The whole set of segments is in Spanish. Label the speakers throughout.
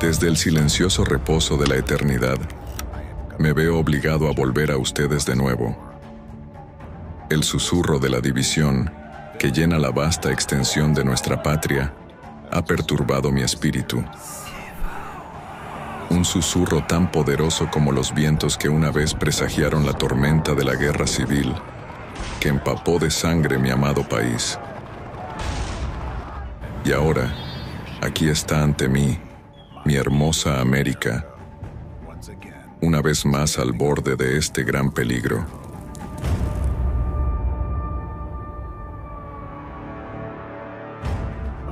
Speaker 1: Desde el silencioso reposo de la eternidad, me veo obligado a volver a ustedes de nuevo. El susurro de la división, que llena la vasta extensión de nuestra patria, ha perturbado mi espíritu. Un susurro tan poderoso como los vientos que una vez presagiaron la tormenta de la guerra civil, que empapó de sangre mi amado país. Y ahora, aquí está ante mí, mi hermosa América, una vez más al borde de este gran peligro.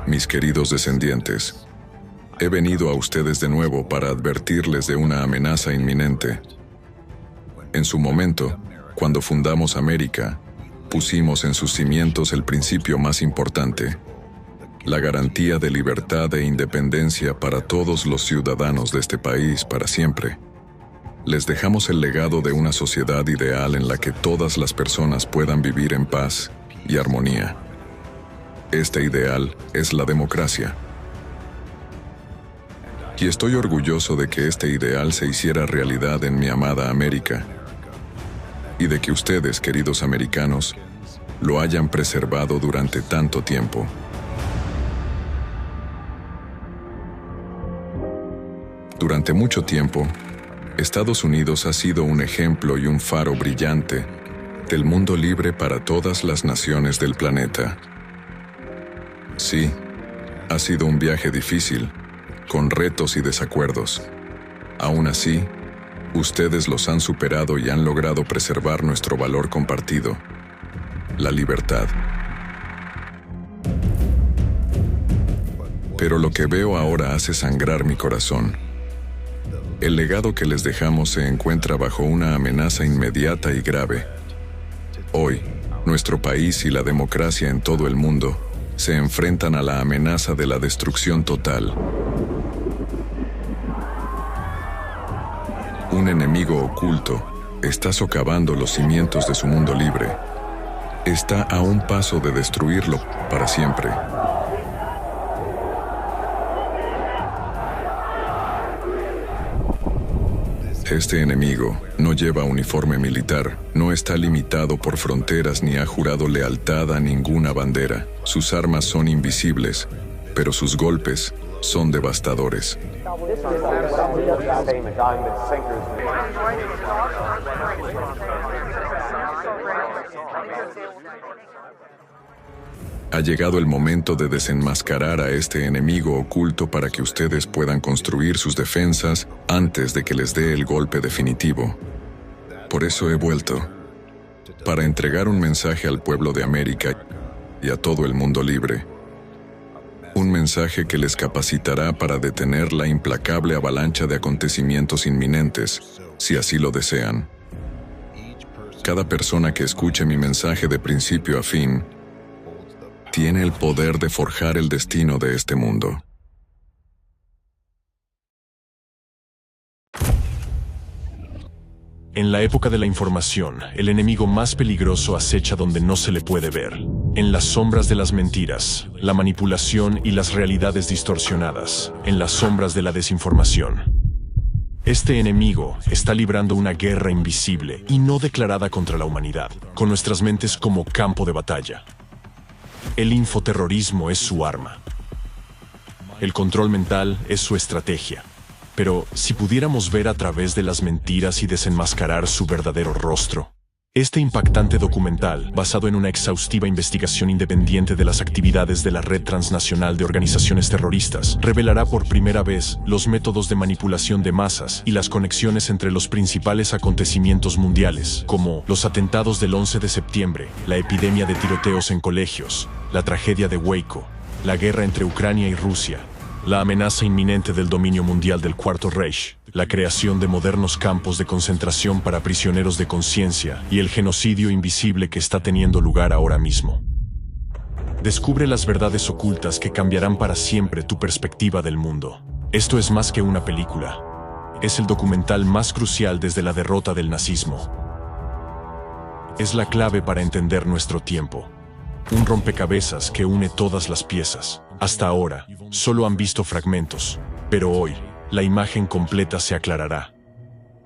Speaker 1: Mis queridos descendientes, he venido a ustedes de nuevo para advertirles de una amenaza inminente. En su momento, cuando fundamos América, pusimos en sus cimientos el principio más importante: la garantía de libertad e independencia para todos los ciudadanos de este país para siempre. Les dejamos el legado de una sociedad ideal en la que todas las personas puedan vivir en paz y armonía. Este ideal es la democracia. Y estoy orgulloso de que este ideal se hiciera realidad en mi amada América, y de que ustedes, queridos americanos, lo hayan preservado durante tanto tiempo. Durante mucho tiempo, Estados Unidos ha sido un ejemplo y un faro brillante del mundo libre para todas las naciones del planeta. Sí, ha sido un viaje difícil, con retos y desacuerdos. Aún así, ustedes los han superado y han logrado preservar nuestro valor compartido, la libertad. Pero lo que veo ahora hace sangrar mi corazón. El legado que les dejamos se encuentra bajo una amenaza inmediata y grave. Hoy, nuestro país y la democracia en todo el mundo se enfrentan a la amenaza de la destrucción total. Un enemigo oculto está socavando los cimientos de su mundo libre. Está a un paso de destruirlo para siempre. Este enemigo no lleva uniforme militar, no está limitado por fronteras ni ha jurado lealtad a ninguna bandera. Sus armas son invisibles, pero sus golpes son devastadores. Ha llegado el momento de desenmascarar a este enemigo oculto para que ustedes puedan construir sus defensas antes de que les dé el golpe definitivo. Por eso he vuelto, para entregar un mensaje al pueblo de América y a todo el mundo libre. Un mensaje que les capacitará para detener la implacable avalancha de acontecimientos inminentes, si así lo desean. Cada persona que escuche mi mensaje de principio a fin tiene el poder de forjar el destino de este mundo.
Speaker 2: En la época de la información, el enemigo más peligroso acecha donde no se le puede ver, en las sombras de las mentiras, la manipulación y las realidades distorsionadas, en las sombras de la desinformación. Este enemigo está librando una guerra invisible y no declarada contra la humanidad, con nuestras mentes como campo de batalla. El infoterrorismo es su arma. El control mental es su estrategia. Pero si pudiéramos ver a través de las mentiras y desenmascarar su verdadero rostro. Este impactante documental, basado en una exhaustiva investigación independiente de las actividades de la Red Transnacional de Organizaciones Terroristas, revelará por primera vez los métodos de manipulación de masas y las conexiones entre los principales acontecimientos mundiales, como los atentados del 11 de septiembre, la epidemia de tiroteos en colegios, la tragedia de Waco, la guerra entre Ucrania y Rusia, la amenaza inminente del dominio mundial del Cuarto Reich, la creación de modernos campos de concentración para prisioneros de conciencia y el genocidio invisible que está teniendo lugar ahora mismo. Descubre las verdades ocultas que cambiarán para siempre tu perspectiva del mundo. Esto es más que una película. Es el documental más crucial desde la derrota del nazismo. Es la clave para entender nuestro tiempo. Un rompecabezas que une todas las piezas. Hasta ahora, solo han visto fragmentos, pero hoy, la imagen completa se aclarará.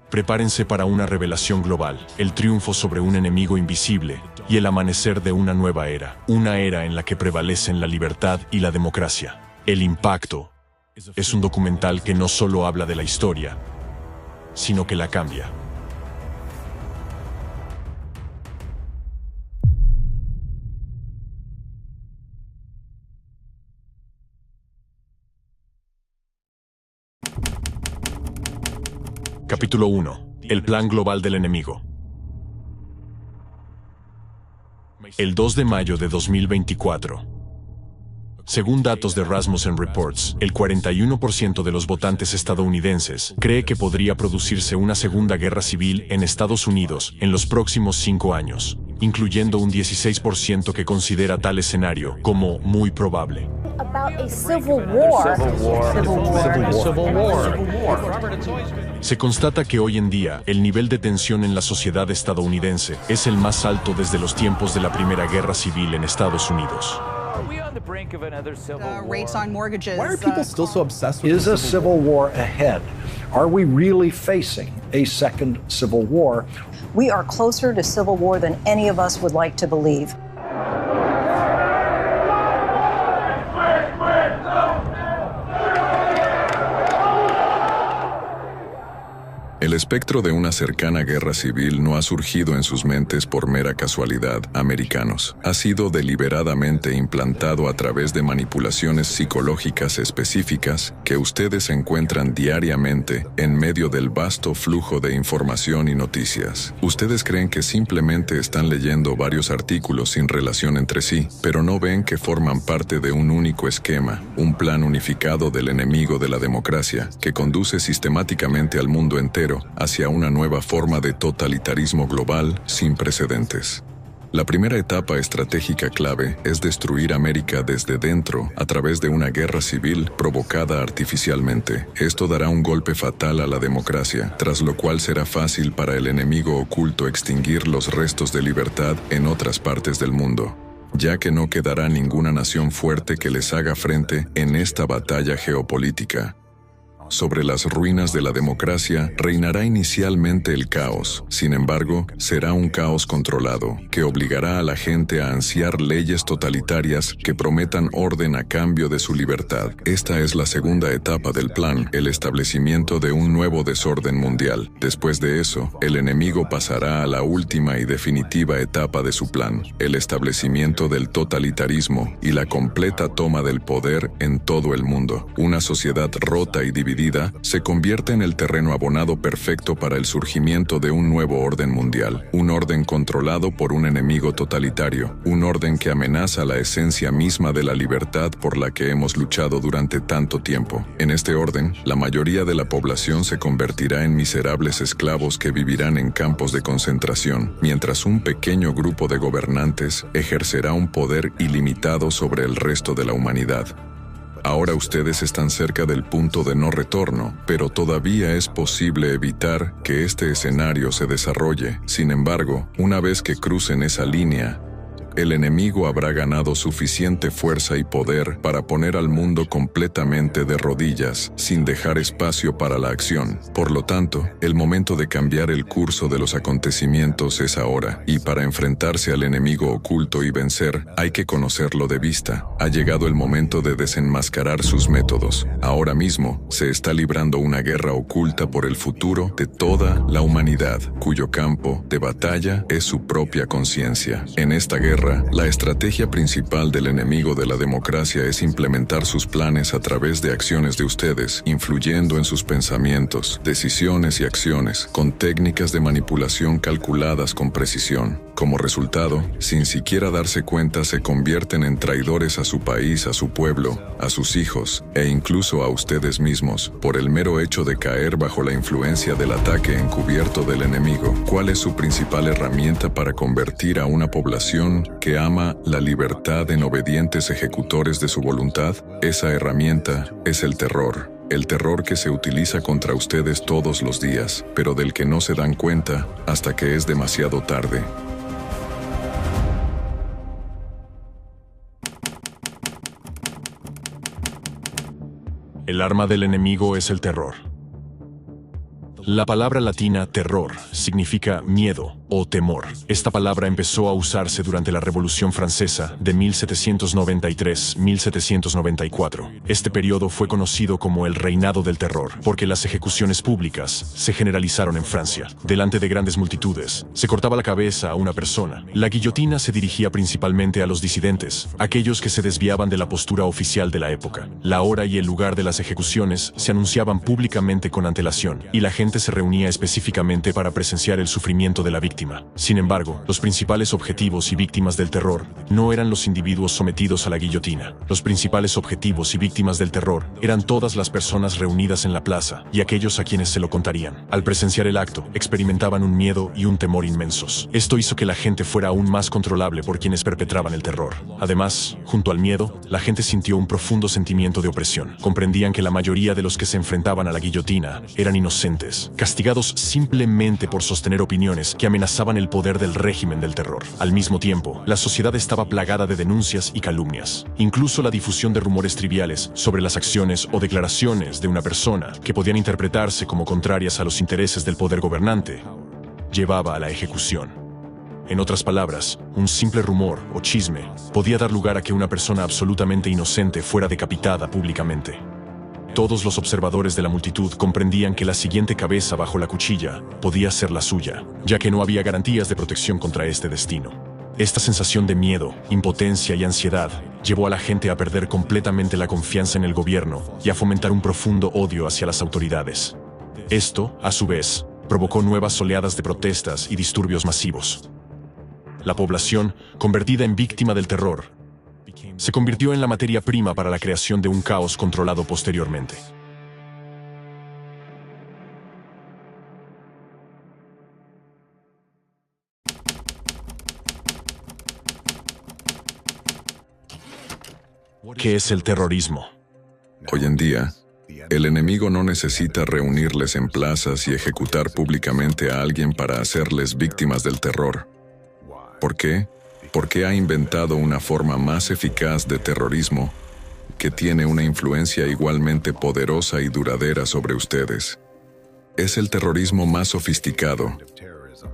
Speaker 2: Prepárense para una revelación global, el triunfo sobre un enemigo invisible y el amanecer de una nueva era, una era en la que prevalecen la libertad y la democracia. El Impacto es un documental que no solo habla de la historia, sino que la cambia. Capítulo 1. El plan global del enemigo. El 2 de mayo de 2024. Según datos de Rasmussen Reports, el 41% de los votantes estadounidenses cree que podría producirse una segunda guerra civil en Estados Unidos en los próximos 5 años, incluyendo un 16% que considera tal escenario como muy probable. Se constata que hoy en día el nivel de tensión en la sociedad estadounidense es el más alto desde los tiempos de la Primera Guerra Civil en Estados Unidos.
Speaker 3: Rates on mortgages.
Speaker 4: Why are people still so obsessed with
Speaker 5: Is a civil war ahead? Are we really facing a second civil war?
Speaker 6: We are closer to civil war than any of us would like to believe.
Speaker 1: El espectro de una cercana guerra civil no ha surgido en sus mentes por mera casualidad, americanos. Ha sido deliberadamente implantado a través de manipulaciones psicológicas específicas que ustedes encuentran diariamente en medio del vasto flujo de información y noticias. Ustedes creen que simplemente están leyendo varios artículos sin relación entre sí, pero no ven que forman parte de un único esquema, un plan unificado del enemigo de la democracia, que conduce sistemáticamente al mundo entero hacia una nueva forma de totalitarismo global sin precedentes. La primera etapa estratégica clave es destruir América desde dentro a través de una guerra civil provocada artificialmente. Esto dará un golpe fatal a la democracia, tras lo cual será fácil para el enemigo oculto extinguir los restos de libertad en otras partes del mundo, ya que no quedará ninguna nación fuerte que les haga frente en esta batalla geopolítica. Sobre las ruinas de la democracia reinará inicialmente el caos. Sin embargo, será un caos controlado, que obligará a la gente a ansiar leyes totalitarias que prometan orden a cambio de su libertad. Esta es la segunda etapa del plan, el establecimiento de un nuevo desorden mundial. Después de eso, el enemigo pasará a la última y definitiva etapa de su plan, el establecimiento del totalitarismo y la completa toma del poder en todo el mundo. Una sociedad rota y dividida se convierte en el terreno abonado perfecto para el surgimiento de un nuevo orden mundial, un orden controlado por un enemigo totalitario, un orden que amenaza la esencia misma de la libertad por la que hemos luchado durante tanto tiempo. En este orden, la mayoría de la población se convertirá en miserables esclavos que vivirán en campos de concentración, mientras un pequeño grupo de gobernantes ejercerá un poder ilimitado sobre el resto de la humanidad. Ahora ustedes están cerca del punto de no retorno, pero todavía es posible evitar que este escenario se desarrolle. Sin embargo, una vez que crucen esa línea, el enemigo habrá ganado suficiente fuerza y poder para poner al mundo completamente de rodillas, sin dejar espacio para la acción. Por lo tanto, el momento de cambiar el curso de los acontecimientos es ahora, y para enfrentarse al enemigo oculto y vencer, hay que conocerlo de vista. Ha llegado el momento de desenmascarar sus métodos. Ahora mismo, se está librando una guerra oculta por el futuro de toda la humanidad, cuyo campo de batalla es su propia conciencia. En esta guerra, la estrategia principal del enemigo de la democracia es implementar sus planes a través de acciones de ustedes, influyendo en sus pensamientos, decisiones y acciones, con técnicas de manipulación calculadas con precisión. Como resultado, sin siquiera darse cuenta, se convierten en traidores a su país, a su pueblo, a sus hijos e incluso a ustedes mismos, por el mero hecho de caer bajo la influencia del ataque encubierto del enemigo. ¿Cuál es su principal herramienta para convertir a una población que ama la libertad en obedientes ejecutores de su voluntad? Esa herramienta es el terror. El terror que se utiliza contra ustedes todos los días, pero del que no se dan cuenta hasta que es demasiado tarde.
Speaker 2: El arma del enemigo es el terror. La palabra latina terror significa miedo o temor. Esta palabra empezó a usarse durante la Revolución Francesa de 1793-1794. Este periodo fue conocido como el Reinado del Terror, porque las ejecuciones públicas se generalizaron en Francia. Delante de grandes multitudes, se cortaba la cabeza a una persona. La guillotina se dirigía principalmente a los disidentes, aquellos que se desviaban de la postura oficial de la época. La hora y el lugar de las ejecuciones se anunciaban públicamente con antelación, y la gente se reunía específicamente para presenciar el sufrimiento de la víctima. Sin embargo, los principales objetivos y víctimas del terror no eran los individuos sometidos a la guillotina. Los principales objetivos y víctimas del terror eran todas las personas reunidas en la plaza y aquellos a quienes se lo contarían. Al presenciar el acto, experimentaban un miedo y un temor inmensos. Esto hizo que la gente fuera aún más controlable por quienes perpetraban el terror. Además, junto al miedo, la gente sintió un profundo sentimiento de opresión. Comprendían que la mayoría de los que se enfrentaban a la guillotina eran inocentes, castigados simplemente por sostener opiniones que amenazaban el poder del régimen del terror. Al mismo tiempo, la sociedad estaba plagada de denuncias y calumnias. Incluso la difusión de rumores triviales sobre las acciones o declaraciones de una persona que podían interpretarse como contrarias a los intereses del poder gobernante llevaba a la ejecución. En otras palabras, un simple rumor o chisme podía dar lugar a que una persona absolutamente inocente fuera decapitada públicamente. Todos los observadores de la multitud comprendían que la siguiente cabeza bajo la cuchilla podía ser la suya, ya que no había garantías de protección contra este destino. Esta sensación de miedo, impotencia y ansiedad llevó a la gente a perder completamente la confianza en el gobierno y a fomentar un profundo odio hacia las autoridades. Esto, a su vez, provocó nuevas oleadas de protestas y disturbios masivos. La población, convertida en víctima del terror, se convirtió en la materia prima para la creación de un caos controlado posteriormente. ¿Qué es el terrorismo?
Speaker 1: Hoy en día, el enemigo no necesita reunirles en plazas y ejecutar públicamente a alguien para hacerles víctimas del terror. ¿Por qué? Porque ha inventado una forma más eficaz de terrorismo que tiene una influencia igualmente poderosa y duradera sobre ustedes. Es el terrorismo más sofisticado.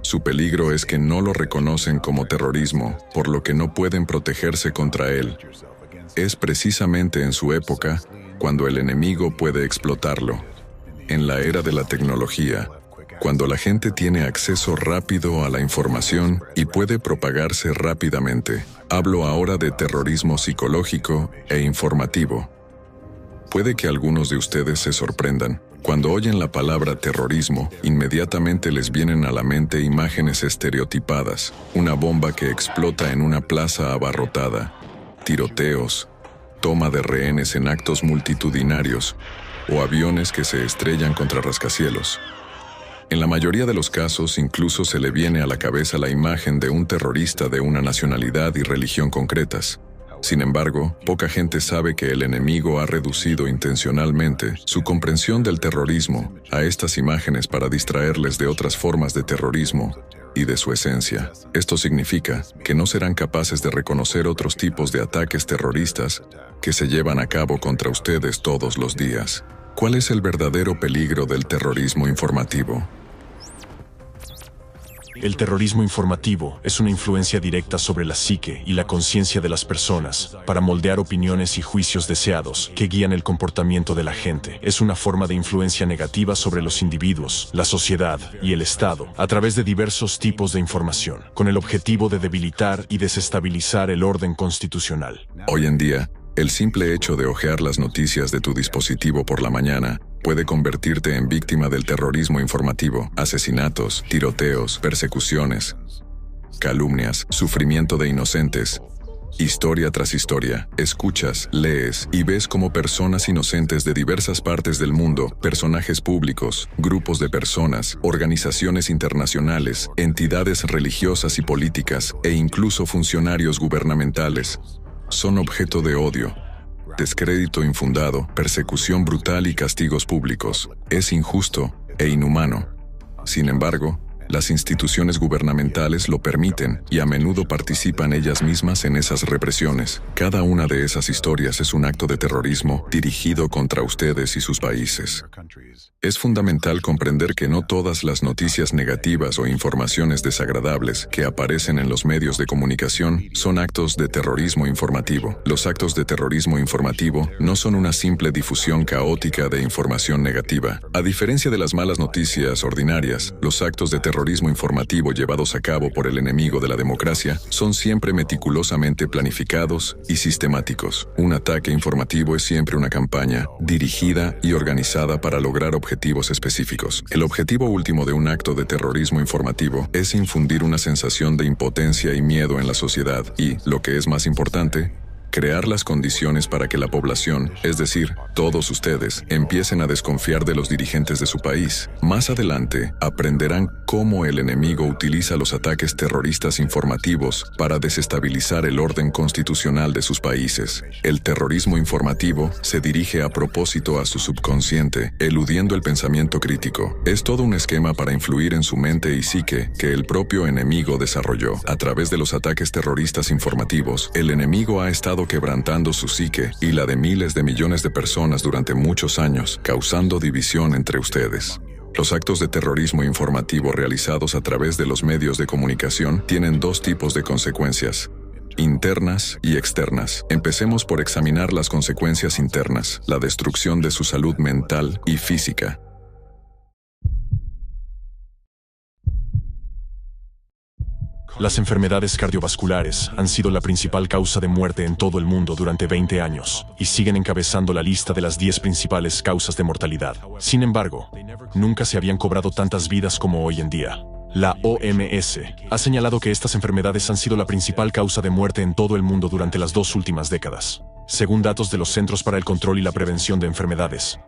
Speaker 1: Su peligro es que no lo reconocen como terrorismo, por lo que no pueden protegerse contra él. Es precisamente en su época cuando el enemigo puede explotarlo. En la era de la tecnología, cuando la gente tiene acceso rápido a la información y puede propagarse rápidamente. Hablo ahora de terrorismo psicológico e informativo. Puede que algunos de ustedes se sorprendan. Cuando oyen la palabra terrorismo, inmediatamente les vienen a la mente imágenes estereotipadas, una bomba que explota en una plaza abarrotada, tiroteos, toma de rehenes en actos multitudinarios o aviones que se estrellan contra rascacielos. En la mayoría de los casos, incluso se le viene a la cabeza la imagen de un terrorista de una nacionalidad y religión concretas. Sin embargo, poca gente sabe que el enemigo ha reducido intencionalmente su comprensión del terrorismo a estas imágenes para distraerles de otras formas de terrorismo y de su esencia. Esto significa que no serán capaces de reconocer otros tipos de ataques terroristas que se llevan a cabo contra ustedes todos los días. ¿Cuál es el verdadero peligro del terrorismo informativo?
Speaker 2: El terrorismo informativo es una influencia directa sobre la psique y la conciencia de las personas para moldear opiniones y juicios deseados que guían el comportamiento de la gente. Es una forma de influencia negativa sobre los individuos, la sociedad y el Estado a través de diversos tipos de información, con el objetivo de debilitar y desestabilizar el orden constitucional.
Speaker 1: Hoy en día, el simple hecho de hojear las noticias de tu dispositivo por la mañana puede convertirte en víctima del terrorismo informativo. Asesinatos, tiroteos, persecuciones, calumnias, sufrimiento de inocentes. Historia tras historia, escuchas, lees y ves cómo personas inocentes de diversas partes del mundo, personajes públicos, grupos de personas, organizaciones internacionales, entidades religiosas y políticas e incluso funcionarios gubernamentales son objeto de odio, descrédito infundado, persecución brutal y castigos públicos. Es injusto e inhumano. Sin embargo, Las instituciones gubernamentales lo permiten y a menudo participan ellas mismas en esas represiones. Cada una de esas historias es un acto de terrorismo dirigido contra ustedes y sus países. Es fundamental comprender que no todas las noticias negativas o informaciones desagradables que aparecen en los medios de comunicación son actos de terrorismo informativo. Los actos de terrorismo informativo no son una simple difusión caótica de información negativa. A diferencia de las malas noticias ordinarias, los actos de terrorismo informativo llevados a cabo por el enemigo de la democracia son siempre meticulosamente planificados y sistemáticos. Un ataque informativo es siempre una campaña dirigida y organizada para lograr objetivos específicos. El objetivo último de un acto de terrorismo informativo es infundir una sensación de impotencia y miedo en la sociedad y, lo que es más importante, crear las condiciones para que la población, es decir, todos ustedes, empiecen a desconfiar de los dirigentes de su país. Más adelante, aprenderán cómo el enemigo utiliza los ataques terroristas informativos para desestabilizar el orden constitucional de sus países. El terrorismo informativo se dirige a propósito a su subconsciente, eludiendo el pensamiento crítico. Es todo un esquema para influir en su mente y psique que el propio enemigo desarrolló. A través de los ataques terroristas informativos, el enemigo ha estado quebrantando su psique y la de miles de millones de personas durante muchos años, causando división entre ustedes. Los actos de terrorismo informativo realizados a través de los medios de comunicación tienen dos tipos de consecuencias: internas y externas. Empecemos por examinar las consecuencias internas, la destrucción de su salud mental y física.
Speaker 2: Las enfermedades cardiovasculares han sido la principal causa de muerte en todo el mundo durante 20 años y siguen encabezando la lista de las 10 principales causas de mortalidad. Sin embargo, nunca se habían cobrado tantas vidas como hoy en día. La OMS ha señalado que estas enfermedades han sido la principal causa de muerte en todo el mundo durante las 2 últimas décadas. Según datos de los Centros para el Control y la Prevención de Enfermedades,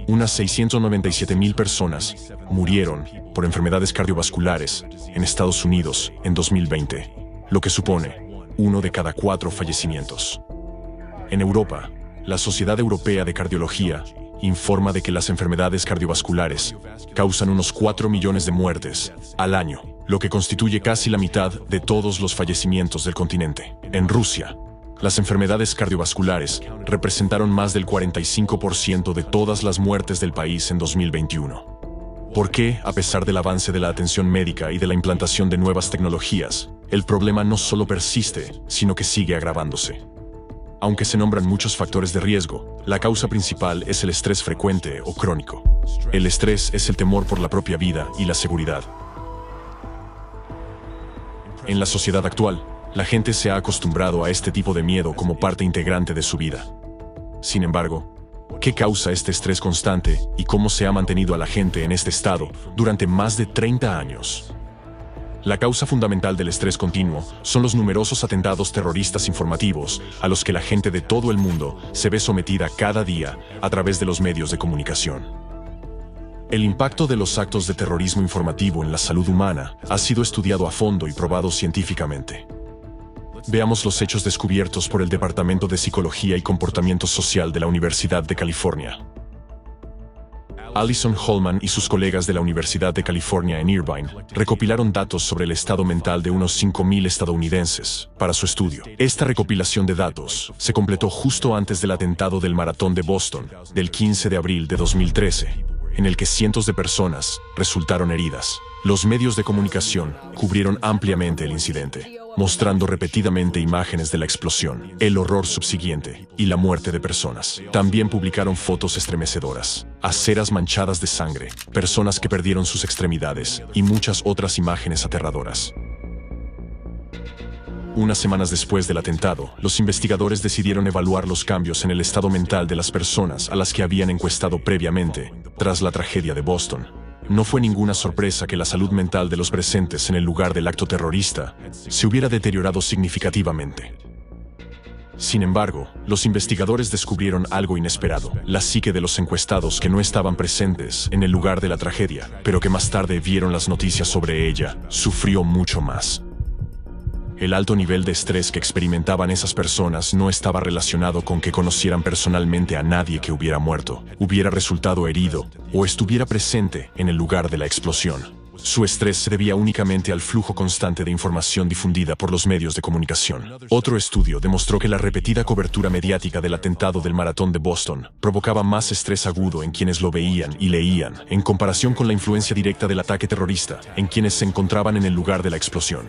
Speaker 2: unas 697,000 personas murieron por enfermedades cardiovasculares en Estados Unidos en 2020, lo que supone 1 de cada 4 fallecimientos. En Europa, la Sociedad Europea de Cardiología informa de que las enfermedades cardiovasculares causan unos 4 millones de muertes al año, lo que constituye casi la mitad de todos los fallecimientos del continente. En Rusia, las enfermedades cardiovasculares representaron más del 45% de todas las muertes del país en 2021. ¿Por qué, a pesar del avance de la atención médica y de la implantación de nuevas tecnologías, el problema no solo persiste, sino que sigue agravándose? Aunque se nombran muchos factores de riesgo, la causa principal es el estrés frecuente o crónico. El estrés es el temor por la propia vida y la seguridad. En la sociedad actual, la gente se ha acostumbrado a este tipo de miedo como parte integrante de su vida. Sin embargo, ¿qué causa este estrés constante y cómo se ha mantenido a la gente en este estado durante más de 30 años? La causa fundamental del estrés continuo son los numerosos atentados terroristas informativos a los que la gente de todo el mundo se ve sometida cada día a través de los medios de comunicación. El impacto de los actos de terrorismo informativo en la salud humana ha sido estudiado a fondo y probado científicamente. Veamos los hechos descubiertos por el Departamento de Psicología y Comportamiento Social de la Universidad de California. Alison Holman y sus colegas de la Universidad de California en Irvine recopilaron datos sobre el estado mental de unos 5,000 estadounidenses para su estudio. Esta recopilación de datos se completó justo antes del atentado del Maratón de Boston del 15 de abril de 2013, en el que cientos de personas resultaron heridas. Los medios de comunicación cubrieron ampliamente el incidente, mostrando repetidamente imágenes de la explosión, el horror subsiguiente y la muerte de personas. También publicaron fotos estremecedoras, aceras manchadas de sangre, personas que perdieron sus extremidades y muchas otras imágenes aterradoras. Unas semanas después del atentado, los investigadores decidieron evaluar los cambios en el estado mental de las personas a las que habían encuestado previamente, tras la tragedia de Boston. No fue ninguna sorpresa que la salud mental de los presentes en el lugar del acto terrorista se hubiera deteriorado significativamente. Sin embargo, los investigadores descubrieron algo inesperado: la psique de los encuestados que no estaban presentes en el lugar de la tragedia, pero que más tarde vieron las noticias sobre ella, sufrió mucho más. El alto nivel de estrés que experimentaban esas personas no estaba relacionado con que conocieran personalmente a nadie que hubiera muerto, hubiera resultado herido o estuviera presente en el lugar de la explosión. Su estrés se debía únicamente al flujo constante de información difundida por los medios de comunicación. Otro estudio demostró que la repetida cobertura mediática del atentado del Maratón de Boston provocaba más estrés agudo en quienes lo veían y leían, en comparación con la influencia directa del ataque terrorista en quienes se encontraban en el lugar de la explosión.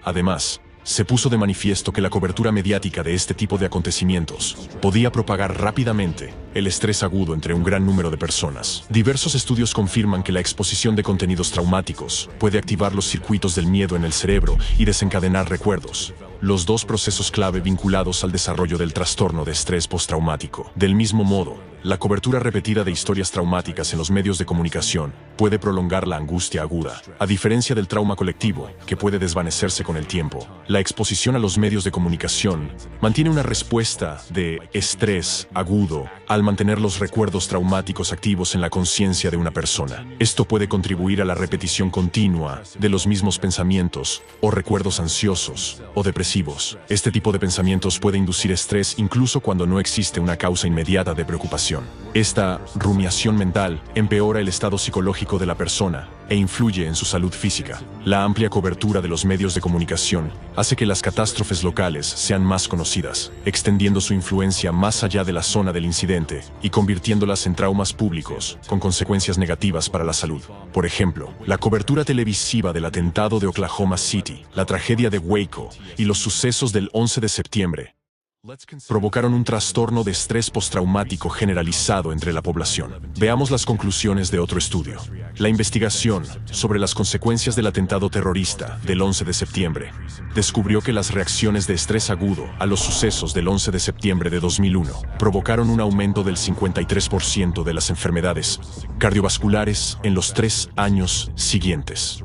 Speaker 2: Además, se puso de manifiesto que la cobertura mediática de este tipo de acontecimientos podía propagar rápidamente el estrés agudo entre un gran número de personas. Diversos estudios confirman que la exposición de contenidos traumáticos puede activar los circuitos del miedo en el cerebro y desencadenar recuerdos, los dos procesos clave vinculados al desarrollo del trastorno de estrés postraumático. Del mismo modo, la cobertura repetida de historias traumáticas en los medios de comunicación puede prolongar la angustia aguda. A diferencia del trauma colectivo, que puede desvanecerse con el tiempo, la exposición a los medios de comunicación mantiene una respuesta de estrés agudo al mantener los recuerdos traumáticos activos en la conciencia de una persona. Esto puede contribuir a la repetición continua de los mismos pensamientos o recuerdos ansiosos o depresivos. Este tipo de pensamientos puede inducir estrés incluso cuando no existe una causa inmediata de preocupación. Esta rumiación mental empeora el estado psicológico de la persona e influye en su salud física. La amplia cobertura de los medios de comunicación hace que las catástrofes locales sean más conocidas, extendiendo su influencia más allá de la zona del incidente y convirtiéndolas en traumas públicos con consecuencias negativas para la salud. Por ejemplo, la cobertura televisiva del atentado de Oklahoma City, la tragedia de Waco y los sucesos del 11 de septiembre provocaron un trastorno de estrés postraumático generalizado entre la población. Veamos las conclusiones de otro estudio. La investigación sobre las consecuencias del atentado terrorista del 11 de septiembre descubrió que las reacciones de estrés agudo a los sucesos del 11 de septiembre de 2001 provocaron un aumento del 53% de las enfermedades cardiovasculares en los 3 años siguientes.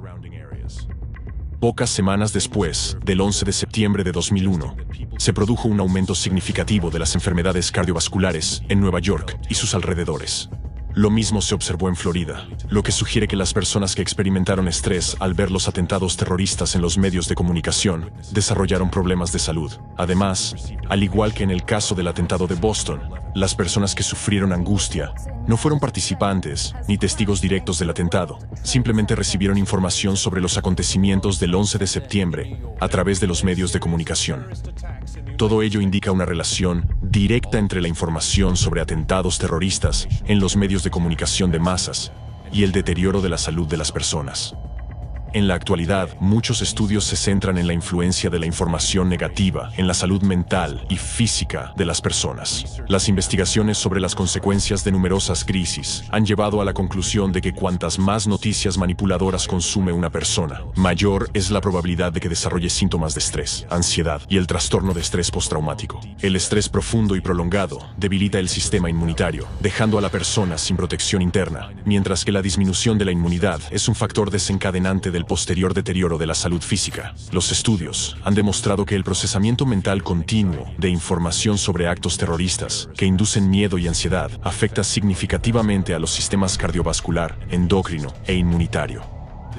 Speaker 2: Pocas semanas después del 11 de septiembre de 2001, se produjo un aumento significativo de las enfermedades cardiovasculares en Nueva York y sus alrededores. Lo mismo se observó en Florida, lo que sugiere que las personas que experimentaron estrés al ver los atentados terroristas en los medios de comunicación desarrollaron problemas de salud. Además, al igual que en el caso del atentado de Boston, las personas que sufrieron angustia no fueron participantes ni testigos directos del atentado, simplemente recibieron información sobre los acontecimientos del 11 de septiembre a través de los medios de comunicación. Todo ello indica una relación directa entre la información sobre atentados terroristas en los medios de comunicación de masas y el deterioro de la salud de las personas. En la actualidad, muchos estudios se centran en la influencia de la información negativa en la salud mental y física de las personas. Las investigaciones sobre las consecuencias de numerosas crisis han llevado a la conclusión de que cuantas más noticias manipuladoras consume una persona, mayor es la probabilidad de que desarrolle síntomas de estrés, ansiedad y el trastorno de estrés postraumático. El estrés profundo y prolongado debilita el sistema inmunitario, dejando a la persona sin protección interna, mientras que la disminución de la inmunidad es un factor desencadenante del posterior deterioro de la salud física. Los estudios han demostrado que el procesamiento mental continuo de información sobre actos terroristas que inducen miedo y ansiedad afecta significativamente a los sistemas cardiovascular, endocrino e inmunitario.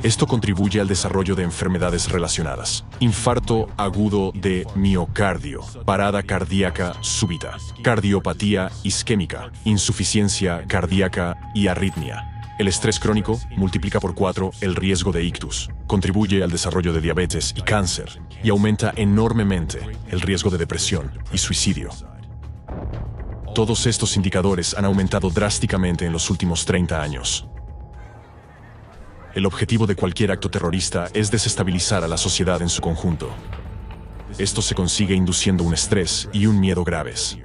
Speaker 2: Esto contribuye al desarrollo de enfermedades relacionadas: infarto agudo de miocardio, parada cardíaca súbita, cardiopatía isquémica, insuficiencia cardíaca y arritmia. El estrés crónico multiplica por 4 el riesgo de ictus, contribuye al desarrollo de diabetes y cáncer, y aumenta enormemente el riesgo de depresión y suicidio. Todos estos indicadores han aumentado drásticamente en los últimos 30 años. El objetivo de cualquier acto terrorista es desestabilizar a la sociedad en su conjunto. Esto se consigue induciendo un estrés y un miedo graves.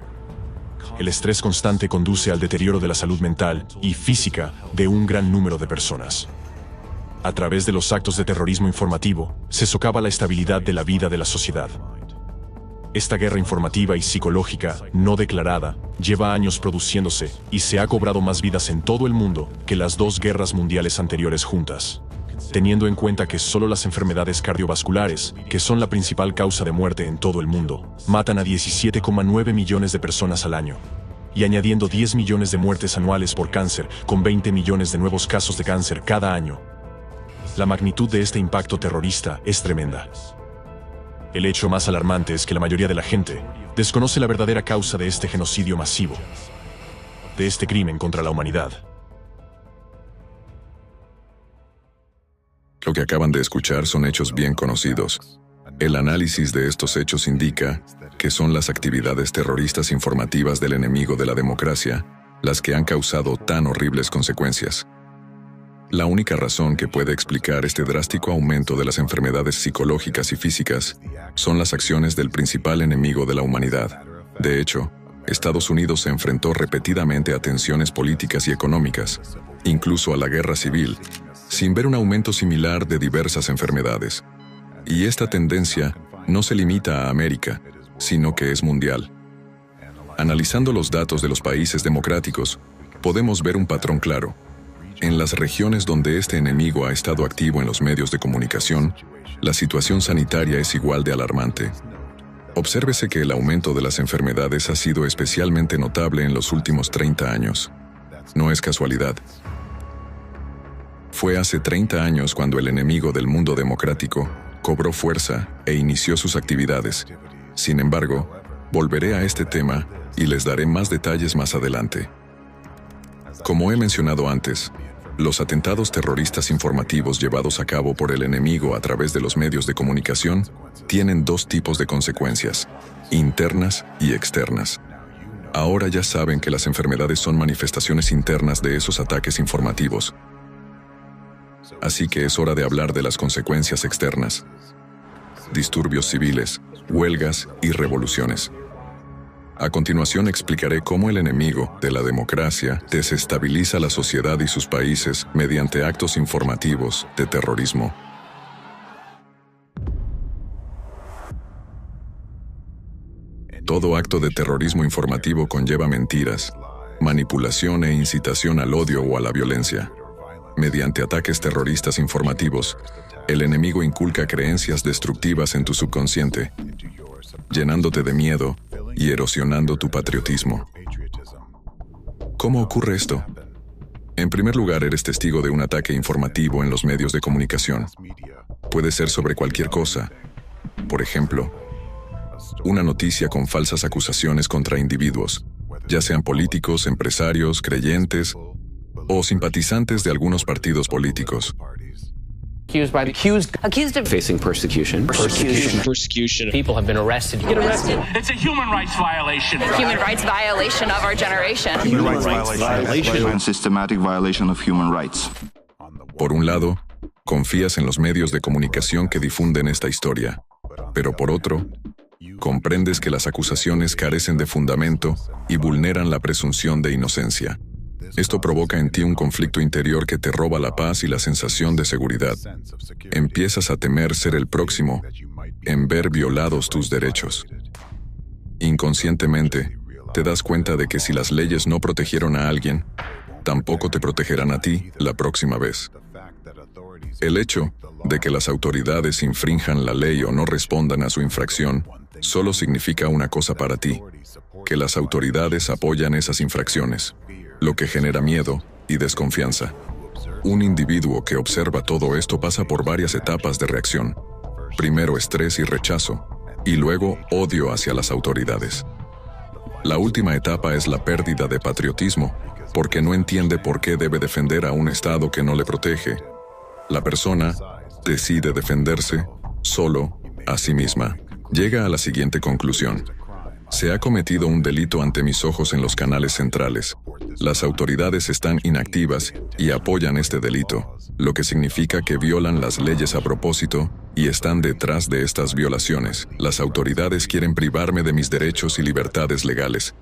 Speaker 2: El estrés constante conduce al deterioro de la salud mental y física de un gran número de personas. A través de los actos de terrorismo informativo, se socava la estabilidad de la vida de la sociedad. Esta guerra informativa y psicológica no declarada lleva años produciéndose y se ha cobrado más vidas en todo el mundo que las 2 guerras mundiales anteriores juntas. Teniendo en cuenta que solo las enfermedades cardiovasculares, que son la principal causa de muerte en todo el mundo, matan a 17,9 millones de personas al año, y añadiendo 10 millones de muertes anuales por cáncer, con 20 millones de nuevos casos de cáncer cada año. La magnitud de este impacto terrorista es tremenda. El hecho más alarmante es que la mayoría de la gente desconoce la verdadera causa de este genocidio masivo, de este crimen contra la humanidad.
Speaker 1: Lo que acaban de escuchar son hechos bien conocidos. El análisis de estos hechos indica que son las actividades terroristas informativas del enemigo de la democracia las que han causado tan horribles consecuencias. La única razón que puede explicar este drástico aumento de las enfermedades psicológicas y físicas son las acciones del principal enemigo de la humanidad. De hecho, Estados Unidos se enfrentó repetidamente a tensiones políticas y económicas, incluso a la guerra civil, sin ver un aumento similar de diversas enfermedades. Y esta tendencia no se limita a América, sino que es mundial. Analizando los datos de los países democráticos, podemos ver un patrón claro. En las regiones donde este enemigo ha estado activo en los medios de comunicación, la situación sanitaria es igual de alarmante. Obsérvese que el aumento de las enfermedades ha sido especialmente notable en los últimos 30 años. No es casualidad. Fue hace 30 años cuando el enemigo del mundo democrático cobró fuerza e inició sus actividades. Sin embargo, volveré a este tema y les daré más detalles más adelante. Como he mencionado antes, los atentados terroristas informativos llevados a cabo por el enemigo a través de los medios de comunicación tienen dos tipos de consecuencias, internas y externas. Ahora ya saben que las enfermedades son manifestaciones internas de esos ataques informativos. Así que es hora de hablar de las consecuencias externas. Disturbios civiles, huelgas y revoluciones. A continuación explicaré cómo el enemigo de la democracia desestabiliza la sociedad y sus países mediante actos informativos de terrorismo. Todo acto de terrorismo informativo conlleva mentiras, manipulación e incitación al odio o a la violencia. Mediante ataques terroristas informativos, el enemigo inculca creencias destructivas en tu subconsciente, llenándote de miedo y erosionando tu patriotismo. ¿Cómo ocurre esto? En primer lugar, eres testigo de un ataque informativo en los medios de comunicación. Puede ser sobre cualquier cosa. Por ejemplo, una noticia con falsas acusaciones contra individuos, ya sean políticos, empresarios, creyentes o simpatizantes de algunos partidos políticos.
Speaker 3: Accused of facing persecution.
Speaker 7: People have been arrested. Get arrested.
Speaker 8: It's a human rights violation.
Speaker 3: Human rights violation of our generation.
Speaker 8: Human rights violation.
Speaker 9: And systematic violation of human rights.
Speaker 1: Por un lado, confías en los medios de comunicación que difunden esta historia, pero por otro, comprendes que las acusaciones carecen de fundamento y vulneran la presunción de inocencia. Esto provoca en ti un conflicto interior que te roba la paz y la sensación de seguridad. Empiezas a temer ser el próximo en ver violados tus derechos. Inconscientemente, te das cuenta de que si las leyes no protegieron a alguien, tampoco te protegerán a ti la próxima vez. El hecho de que las autoridades infrinjan la ley o no respondan a su infracción solo significa una cosa para ti, que las autoridades apoyan esas infracciones, lo que genera miedo y desconfianza. Un individuo que observa todo esto pasa por varias etapas de reacción. Primero estrés y rechazo, y luego odio hacia las autoridades. La última etapa es la pérdida de patriotismo, porque no entiende por qué debe defender a un Estado que no le protege. La persona decide defenderse solo a sí misma. Llega a la siguiente conclusión. Se ha cometido un delito ante mis ojos en los canales centrales. Las autoridades están inactivas y apoyan este delito, lo que significa que violan las leyes a propósito y están detrás de estas violaciones. Las autoridades quieren privarme de mis derechos y libertades legales,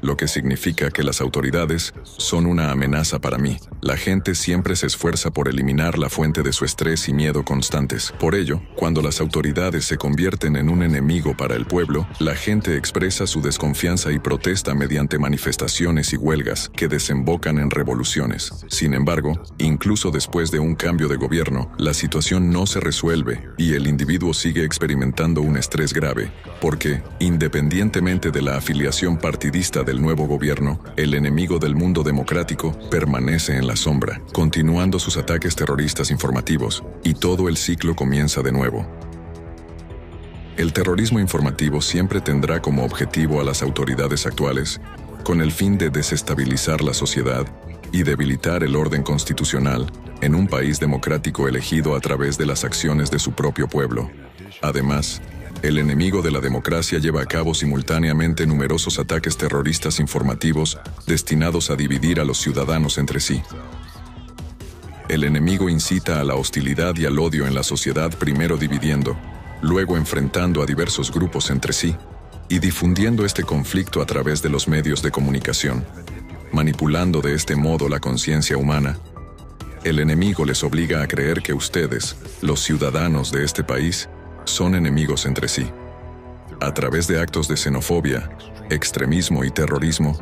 Speaker 1: lo que significa que las autoridades son una amenaza para mí. La gente siempre se esfuerza por eliminar la fuente de su estrés y miedo constantes. Por ello, cuando las autoridades se convierten en un enemigo para el pueblo, la gente expresa su desconfianza y protesta mediante manifestaciones y huelgas que desembocan en revoluciones. Sin embargo, incluso después de un cambio de gobierno, la situación no se resuelve y el individuo sigue experimentando un estrés grave, porque, independientemente de la afiliación partidista del nuevo gobierno, el enemigo del mundo democrático permanece en la sombra, continuando sus ataques terroristas informativos, y todo el ciclo comienza de nuevo. El terrorismo informativo siempre tendrá como objetivo a las autoridades actuales, con el fin de desestabilizar la sociedad y debilitar el orden constitucional en un país democrático elegido a través de las acciones de su propio pueblo. Además, el enemigo de la democracia lleva a cabo simultáneamente numerosos ataques terroristas informativos destinados a dividir a los ciudadanos entre sí. El enemigo incita a la hostilidad y al odio en la sociedad, primero dividiendo, luego enfrentando a diversos grupos entre sí, y difundiendo este conflicto a través de los medios de comunicación, manipulando de este modo la conciencia humana. El enemigo les obliga a creer que ustedes, los ciudadanos de este país, son enemigos entre sí. A través de actos de xenofobia, extremismo y terrorismo,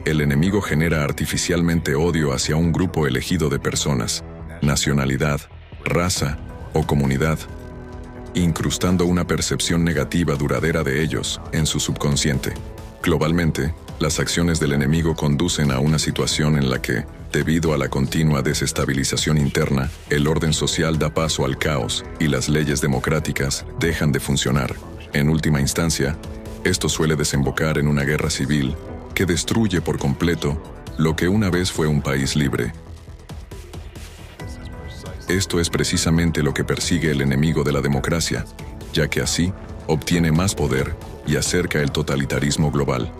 Speaker 1: el enemigo genera artificialmente odio hacia un grupo elegido de personas, nacionalidad, raza o comunidad, incrustando una percepción negativa duradera de ellos en su subconsciente. Globalmente, las acciones del enemigo conducen a una situación en la que, debido a la continua desestabilización interna, el orden social da paso al caos y las leyes democráticas dejan de funcionar. En última instancia, esto suele desembocar en una guerra civil que destruye por completo lo que una vez fue un país libre. Esto es precisamente lo que persigue el enemigo de la democracia, ya que así obtiene más poder y acerca el totalitarismo global.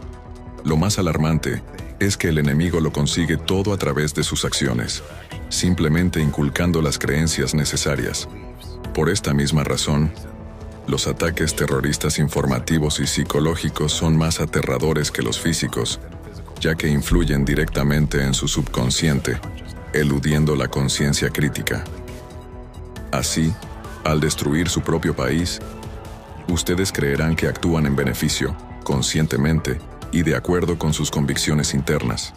Speaker 1: Lo más alarmante es que el enemigo lo consigue todo a través de sus acciones, simplemente inculcando las creencias necesarias. Por esta misma razón, los ataques terroristas informativos y psicológicos son más aterradores que los físicos, ya que influyen directamente en su subconsciente, eludiendo la conciencia crítica. Así, al destruir su propio país, ustedes creerán que actúan en beneficio, conscientemente y de acuerdo con sus convicciones internas.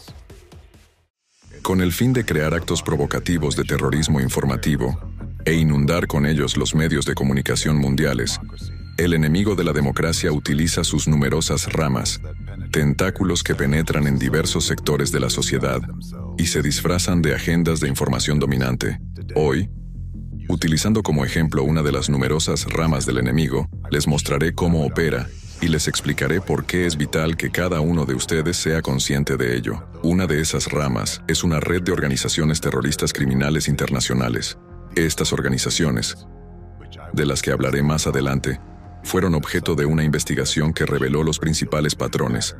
Speaker 1: Con el fin de crear actos provocativos de terrorismo informativo e inundar con ellos los medios de comunicación mundiales, el enemigo de la democracia utiliza sus numerosas ramas, tentáculos que penetran en diversos sectores de la sociedad y se disfrazan de agendas de información dominante. Hoy, utilizando como ejemplo una de las numerosas ramas del enemigo, les mostraré cómo opera y les explicaré por qué es vital que cada uno de ustedes sea consciente de ello. Una de esas ramas es una red de organizaciones terroristas criminales internacionales. Estas organizaciones, de las que hablaré más adelante, fueron objeto de una investigación que reveló los principales patrones,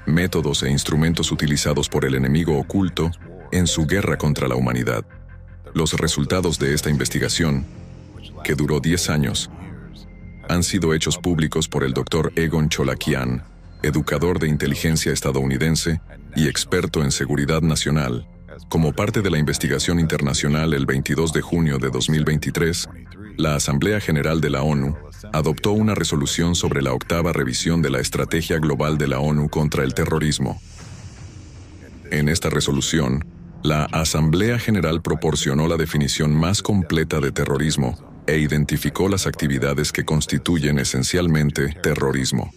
Speaker 1: métodos e instrumentos utilizados por el enemigo oculto en su guerra contra la humanidad. Los resultados de esta investigación, que duró 10 años, han sido hechos públicos por el Dr. Egon Cholakian, educador de inteligencia estadounidense y experto en seguridad nacional. Como parte de la investigación internacional, el 22 de junio de 2023, la Asamblea General de la ONU adoptó una resolución sobre la 8ª revisión de la Estrategia Global de la ONU contra el Terrorismo. En esta resolución, la Asamblea General proporcionó la definición más completa de terrorismo e identificó las actividades que constituyen esencialmente terrorismo.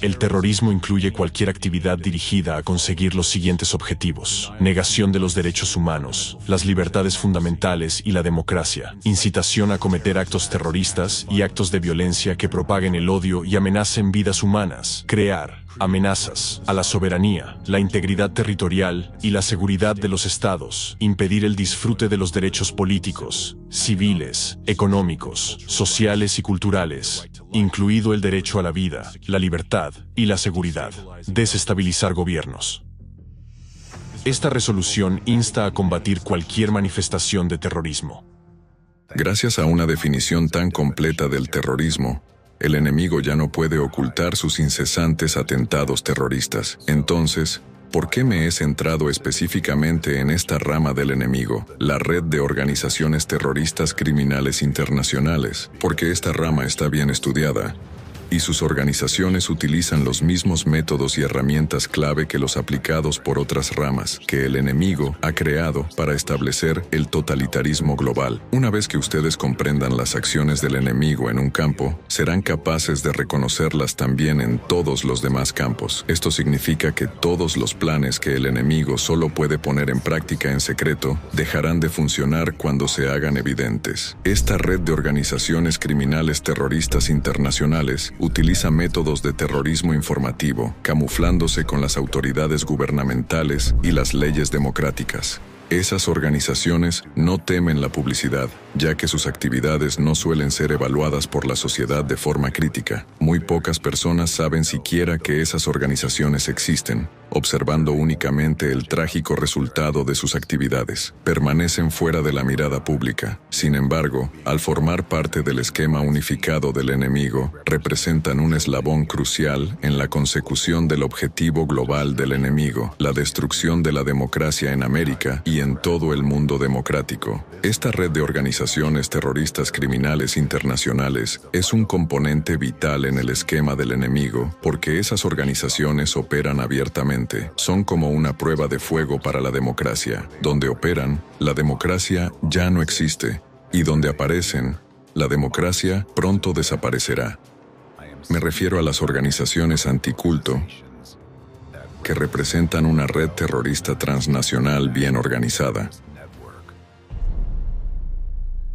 Speaker 2: El terrorismo incluye cualquier actividad dirigida a conseguir los siguientes objetivos: negación de los derechos humanos, las libertades fundamentales y la democracia, incitación a cometer actos terroristas y actos de violencia que propaguen el odio y amenacen vidas humanas, crear amenazas a la soberanía, la integridad territorial y la seguridad de los estados, impedir el disfrute de los derechos políticos, civiles, económicos, sociales y culturales, incluido el derecho a la vida, la libertad y la seguridad, desestabilizar gobiernos. Esta resolución insta a combatir cualquier manifestación de terrorismo.
Speaker 1: Gracias a una definición tan completa del terrorismo, el enemigo ya no puede ocultar sus incesantes atentados terroristas. Entonces, ¿por qué me he centrado específicamente en esta rama del enemigo, la red de organizaciones terroristas criminales internacionales? Porque esta rama está bien estudiada y sus organizaciones utilizan los mismos métodos y herramientas clave que los aplicados por otras ramas que el enemigo ha creado para establecer el totalitarismo global. Una vez que ustedes comprendan las acciones del enemigo en un campo, serán capaces de reconocerlas también en todos los demás campos. Esto significa que todos los planes que el enemigo solo puede poner en práctica en secreto dejarán de funcionar cuando se hagan evidentes. Esta red de organizaciones criminales terroristas internacionales utiliza métodos de terrorismo informativo, camuflándose con las autoridades gubernamentales y las leyes democráticas. Esas organizaciones no temen la publicidad, ya que sus actividades no suelen ser evaluadas por la sociedad de forma crítica. Muy pocas personas saben siquiera que esas organizaciones existen, observando únicamente el trágico resultado de sus actividades. Permanecen fuera de la mirada pública. Sin embargo, al formar parte del esquema unificado del enemigo, representan un eslabón crucial en la consecución del objetivo global del enemigo, la destrucción de la democracia en América y en todo el mundo democrático. Esta red de organizaciones terroristas criminales internacionales es un componente vital en el esquema del enemigo, porque esas organizaciones operan abiertamente. Son como una prueba de fuego para la democracia. Donde operan, la democracia ya no existe, y donde aparecen, la democracia pronto desaparecerá. Me refiero a las organizaciones anticulto, que representan una red terrorista transnacional bien organizada.